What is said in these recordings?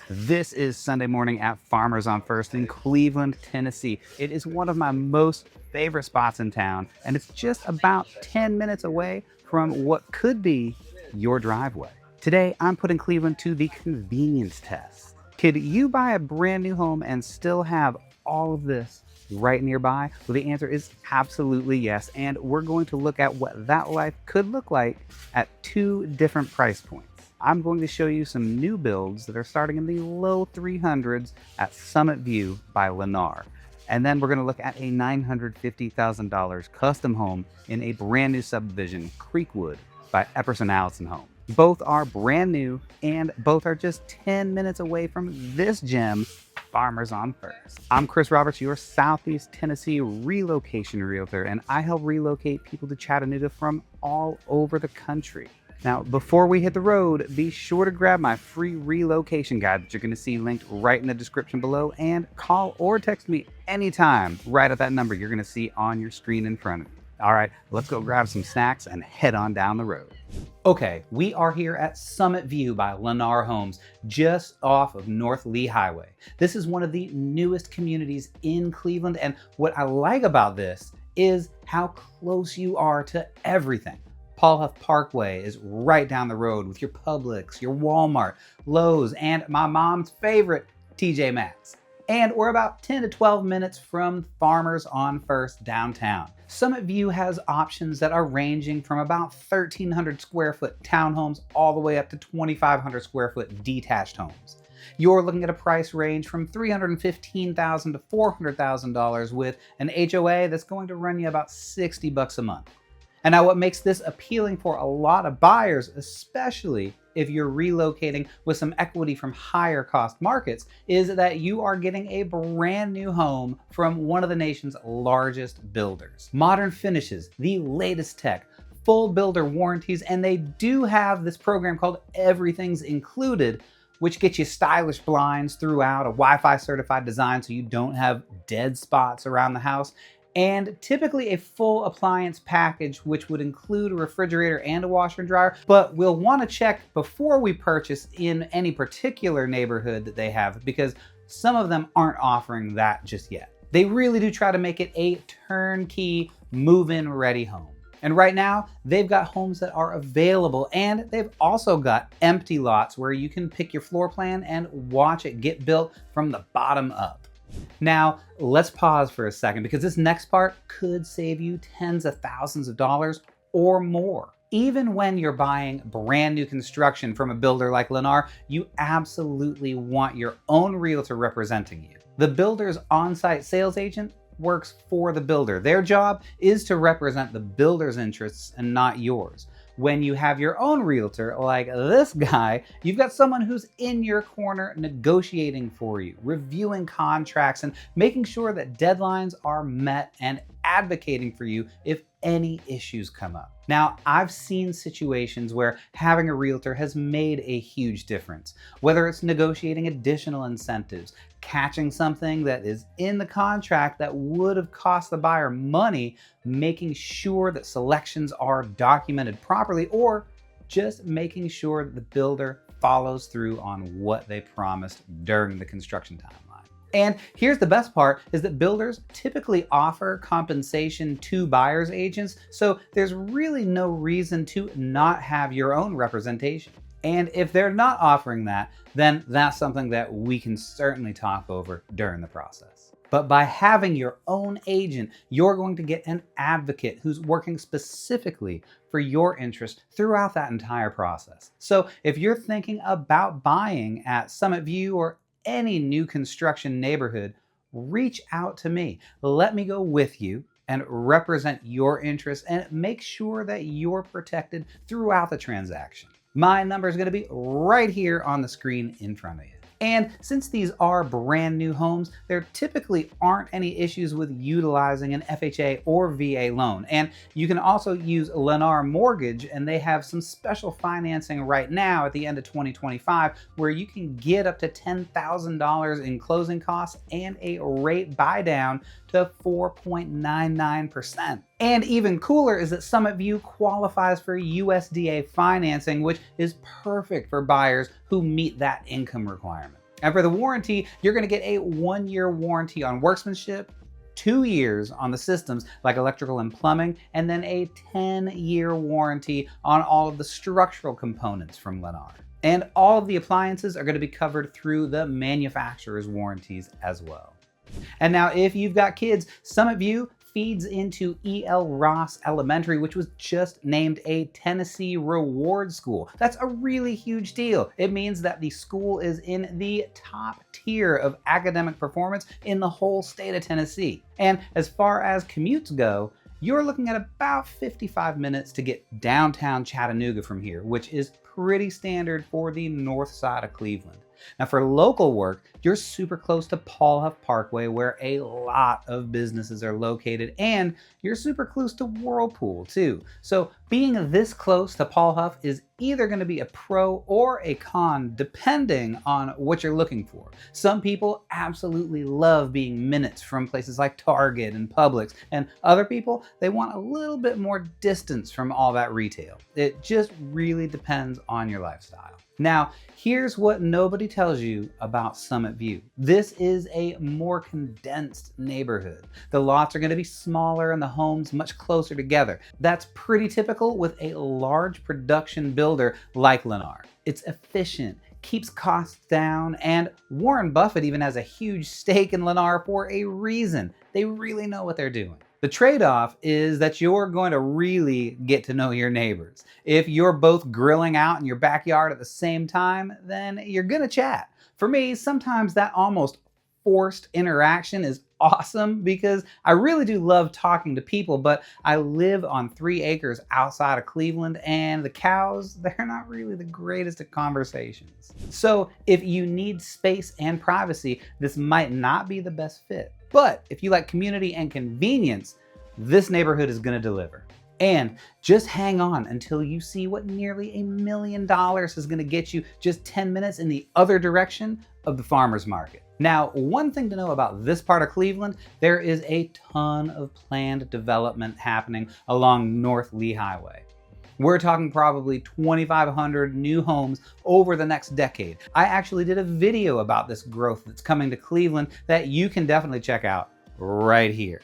This is Sunday morning at Farmers on First in Cleveland, Tennessee. It is one of my most favorite spots in town, and it's just about 10 minutes away from what could be your driveway. Today, I'm putting Cleveland to the convenience test. Could you buy a brand new home and still have all of this right nearby? Well, the answer is absolutely yes, and we're going to look at what that life could look like at two different price points. I'm going to show you some new builds that are starting in the low 300s at Summit View by Lennar. And then we're going to look at a $950,000 custom home in a brand new subdivision, Creekwood by Epperson Allison Home. Both are brand new and both are just 10 minutes away from this gem, Farmers on First. I'm Chris Roberts, your Southeast Tennessee relocation realtor, and I help relocate people to Chattanooga from all over the country. Now, before we hit the road, be sure to grab my free relocation guide that you're going to see linked right in the description below, and call or text me anytime right at that number you're going to see on your screen in front of you. All right, let's go grab some snacks and head on down the road. Okay, we are here at Summit View by Lennar Homes, just off of North Lee Highway. This is one of the newest communities in Cleveland, and what I like about this is how close you are to everything. Paul Huff Parkway is right down the road with your Publix, your Walmart, Lowe's, and my mom's favorite, TJ Maxx. And we're about 10 to 12 minutes from Farmers on First downtown. Summit View has options that are ranging from about 1,300 square foot townhomes all the way up to 2,500 square foot detached homes. You're looking at a price range from $315,000 to $400,000 with an HOA that's going to run you about $60 a month. And now what makes this appealing for a lot of buyers, especially if you're relocating with some equity from higher cost markets, is that you are getting a brand new home from one of the nation's largest builders. Modern finishes, the latest tech, full builder warranties, and they do have this program called Everything's Included, which gets you stylish blinds throughout, a Wi-Fi certified design so you don't have dead spots around the house, and typically a full appliance package, which would include a refrigerator and a washer and dryer, but we'll want to check before we purchase in any particular neighborhood that they have, because some of them aren't offering that just yet. They really do try to make it a turnkey, move-in ready home. And right now, they've got homes that are available, and they've also got empty lots where you can pick your floor plan and watch it get built from the bottom up. Now, let's pause for a second because this next part could save you tens of thousands of dollars or more. Even when you're buying brand new construction from a builder like Lennar, you absolutely want your own realtor representing you. The builder's on-site sales agent works for the builder. Their job is to represent the builder's interests and not yours. When you have your own realtor, like this guy, you've got someone who's in your corner negotiating for you, reviewing contracts, and making sure that deadlines are met and advocating for you if any issues come up. Now, I've seen situations where having a realtor has made a huge difference, whether it's negotiating additional incentives, catching something that is in the contract that would have cost the buyer money, making sure that selections are documented properly, or just making sure that the builder follows through on what they promised during the construction timeline. And here's the best part, is that builders typically offer compensation to buyer's agents, so there's really no reason to not have your own representation. And if they're not offering that, then that's something that we can certainly talk over during the process. But by having your own agent, you're going to get an advocate who's working specifically for your interest throughout that entire process. So if you're thinking about buying at Summit View or any new construction neighborhood, reach out to me. Let me go with you and represent your interests and make sure that you're protected throughout the transaction. My number is going to be right here on the screen in front of you. And since these are brand new homes, there typically aren't any issues with utilizing an FHA or VA loan. And you can also use Lennar Mortgage, and they have some special financing right now at the end of 2025 where you can get up to $10,000 in closing costs and a rate buy down to 4.99%. And even cooler is that Summit View qualifies for USDA financing, which is perfect for buyers who meet that income requirement. And for the warranty, you're going to get a 1-year warranty on workmanship, 2 years on the systems like electrical and plumbing, and then a 10-year warranty on all of the structural components from Lennar. And all of the appliances are going to be covered through the manufacturer's warranties as well. And now if you've got kids, Summit View feeds into E.L. Ross Elementary, which was just named a Tennessee Reward School. That's a really huge deal. It means that the school is in the top tier of academic performance in the whole state of Tennessee. And as far as commutes go, you're looking at about 55 minutes to get downtown Chattanooga from here, which is pretty standard for the north side of Cleveland. Now for local work, you're super close to Paul Huff Parkway where a lot of businesses are located, and you're super close to Whirlpool too. So being this close to Paul Huff is either going to be a pro or a con depending on what you're looking for. Some people absolutely love being minutes from places like Target and Publix, and other people, they want a little bit more distance from all that retail. It just really depends on your lifestyle. Now, here's what nobody tells you about Summit View. This is a more condensed neighborhood. The lots are going to be smaller and the homes much closer together. That's pretty typical with a large production builder like Lennar. It's efficient, keeps costs down, and Warren Buffett even has a huge stake in Lennar for a reason. They really know what they're doing. The trade-off is that you're going to really get to know your neighbors. If you're both grilling out in your backyard at the same time, then you're gonna chat. For me, sometimes that almost forced interaction is awesome because I really do love talking to people, but I live on 3 acres outside of Cleveland, and the cows, they're not really the greatest at conversations. So if you need space and privacy, this might not be the best fit. But if you like community and convenience, this neighborhood is going to deliver. And just hang on until you see what nearly $1 million is going to get you just 10 minutes in the other direction of the farmer's market. Now, one thing to know about this part of Cleveland, there is a ton of planned development happening along North Lee Highway. We're talking probably 2,500 new homes over the next decade. I actually did a video about this growth that's coming to Cleveland that you can definitely check out right here.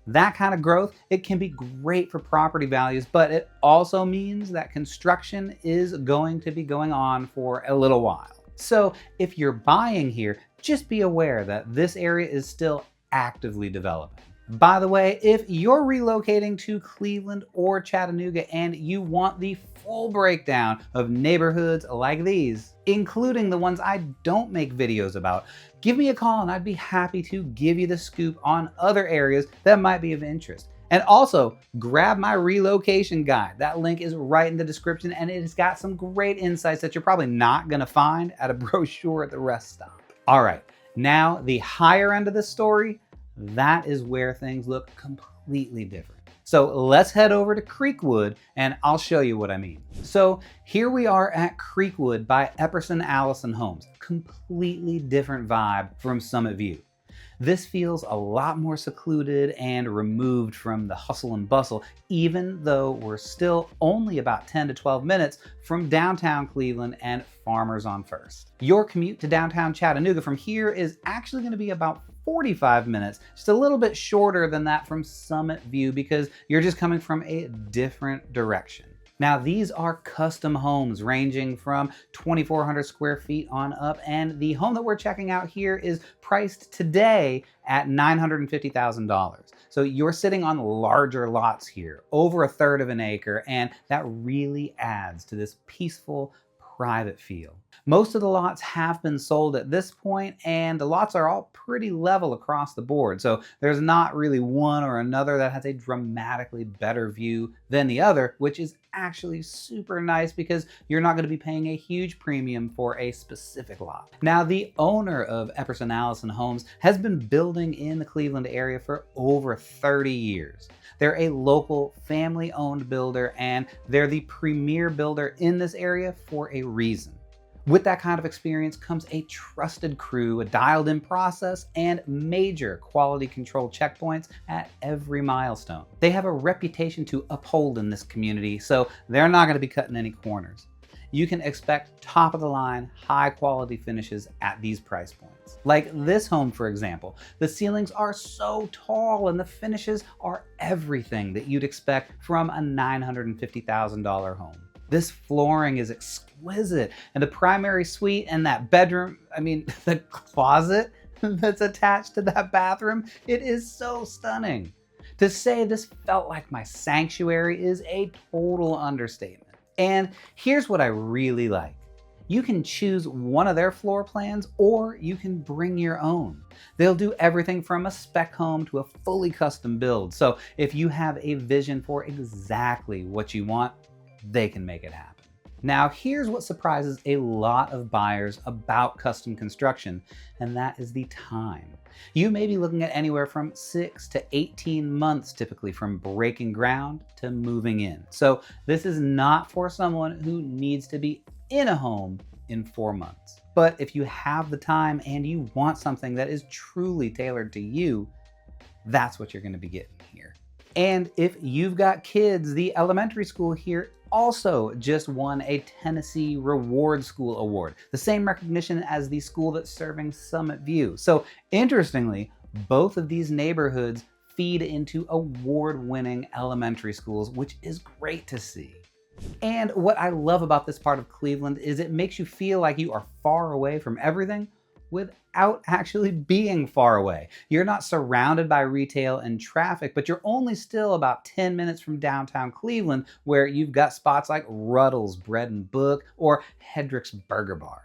That kind of growth, it can be great for property values, but it also means that construction is going to be going on for a little while. So if you're buying here, just be aware that this area is still actively developing. By the way, if you're relocating to Cleveland or Chattanooga and you want the full breakdown of neighborhoods like these, including the ones I don't make videos about, give me a call and I'd be happy to give you the scoop on other areas that might be of interest. And also, grab my relocation guide. That link is right in the description, and it has got some great insights that you're probably not gonna find at a brochure at the rest stop. All right, now the higher end of the story, that is where things look completely different. So let's head over to Creekwood and I'll show you what I mean. So here we are at Creekwood by Epperson Allison Homes. Completely different vibe from Summit View. This feels a lot more secluded and removed from the hustle and bustle, even though we're still only about 10 to 12 minutes from downtown Cleveland and Farmers on First. Your commute to downtown Chattanooga from here is actually going to be about 45 minutes, just a little bit shorter than that from Summit View because you're just coming from a different direction. Now, these are custom homes ranging from 2,400 square feet on up, and the home that we're checking out here is priced today at $950,000. So you're sitting on larger lots here, over 1/3 of an acre, and that really adds to this peaceful, private feel. Most of the lots have been sold at this point, and the lots are all pretty level across the board. So there's not really one or another that has a dramatically better view than the other, which is actually super nice because you're not going to be paying a huge premium for a specific lot. Now, the owner of Epperson Allison Homes has been building in the Cleveland area for over 30 years. They're a local family-owned builder, and they're the premier builder in this area for a reason. With that kind of experience comes a trusted crew, a dialed-in process, and major quality control checkpoints at every milestone. They have a reputation to uphold in this community, so they're not going to be cutting any corners. you can expect top of the line, high quality finishes at these price points. Like this home, for example, the ceilings are so tall and the finishes are everything that you'd expect from a $950,000 home. This flooring is exquisite, and the primary suite and that bedroom, the closet that's attached to that bathroom, it is so stunning. To say this felt like my sanctuary is a total understatement. And here's what I really like. You can choose one of their floor plans or you can bring your own. They'll do everything from a spec home to a fully custom build. So if you have a vision for exactly what you want, they can make it happen. Now, here's what surprises a lot of buyers about custom construction, and that is the time. You may be looking at anywhere from 6 to 18 months typically from breaking ground to moving in. So this is not for someone who needs to be in a home in 4 months. But if you have the time and you want something that is truly tailored to you, that's what you're going to be getting here. And if you've got kids, the elementary school here also just won a Tennessee Reward School Award, the same recognition as the school that's serving Summit View. So interestingly, both of these neighborhoods feed into award-winning elementary schools, which is great to see. And what I love about this part of Cleveland is it makes you feel like you are far away from everything without actually being far away. You're not surrounded by retail and traffic, but you're only still about 10 minutes from downtown Cleveland, where you've got spots like Ruddle's Bread and Book or Hedrick's Burger Bar.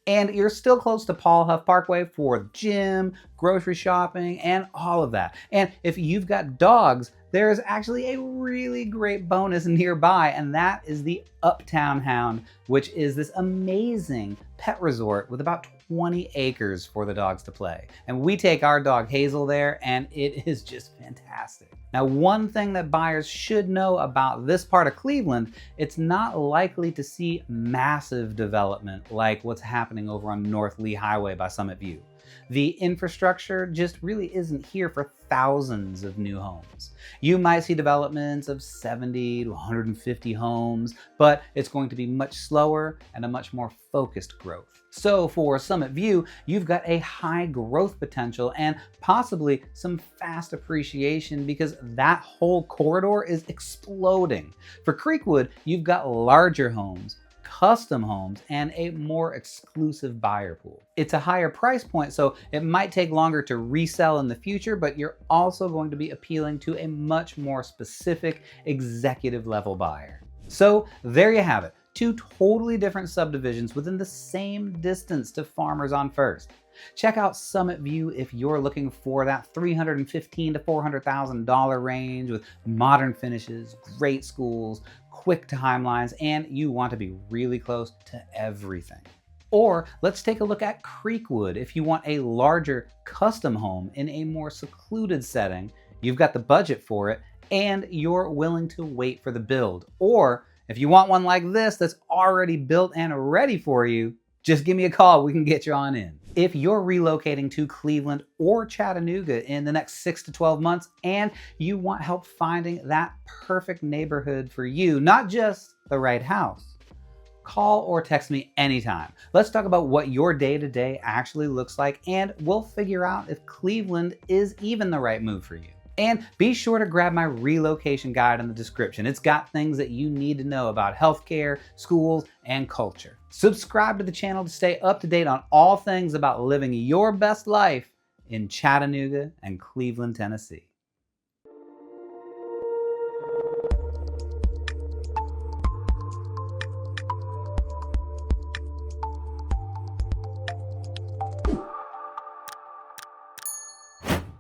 And you're still close to Paul Huff Parkway for the gym, grocery shopping, and all of that. And if you've got dogs, there is actually a really great bonus nearby, and that is the Uptown Hound, which is this amazing pet resort with about 20 acres for the dogs to play. And we take our dog Hazel there, and it is just fantastic. Now, one thing that buyers should know about this part of Cleveland, it's not likely to see massive development like what's happening over on North Lee Highway by Summit View. The infrastructure just really isn't here for thousands of new homes. You might see developments of 70 to 150 homes, but it's going to be much slower and a much more focused growth. So for Summit View, you've got a high growth potential and possibly some fast appreciation because that whole corridor is exploding. For Creekwood, you've got larger homes, custom homes, and a more exclusive buyer pool. It's a higher price point, so it might take longer to resell in the future, but you're also going to be appealing to a much more specific executive level buyer. So there you have it. Two totally different subdivisions within the same distance to Farmers on First. Check out Summit View if you're looking for that $315,000 to $400,000 range with modern finishes, great schools, quick timelines, and you want to be really close to everything. Or let's take a look at Creekwood if you want a larger custom home in a more secluded setting, you've got the budget for it, and you're willing to wait for the build. Or if you want one like this that's already built and ready for you, just give me a call, we can get you on in. If you're relocating to Cleveland or Chattanooga in the next 6 to 12 months and you want help finding that perfect neighborhood for you, not just the right house, call or text me anytime. Let's talk about what your day-to-day actually looks like, and we'll figure out if Cleveland is even the right move for you. And be sure to grab my relocation guide in the description. It's got things that you need to know about healthcare, schools, and culture. Subscribe to the channel to stay up to date on all things about living your best life in Chattanooga and Cleveland, Tennessee.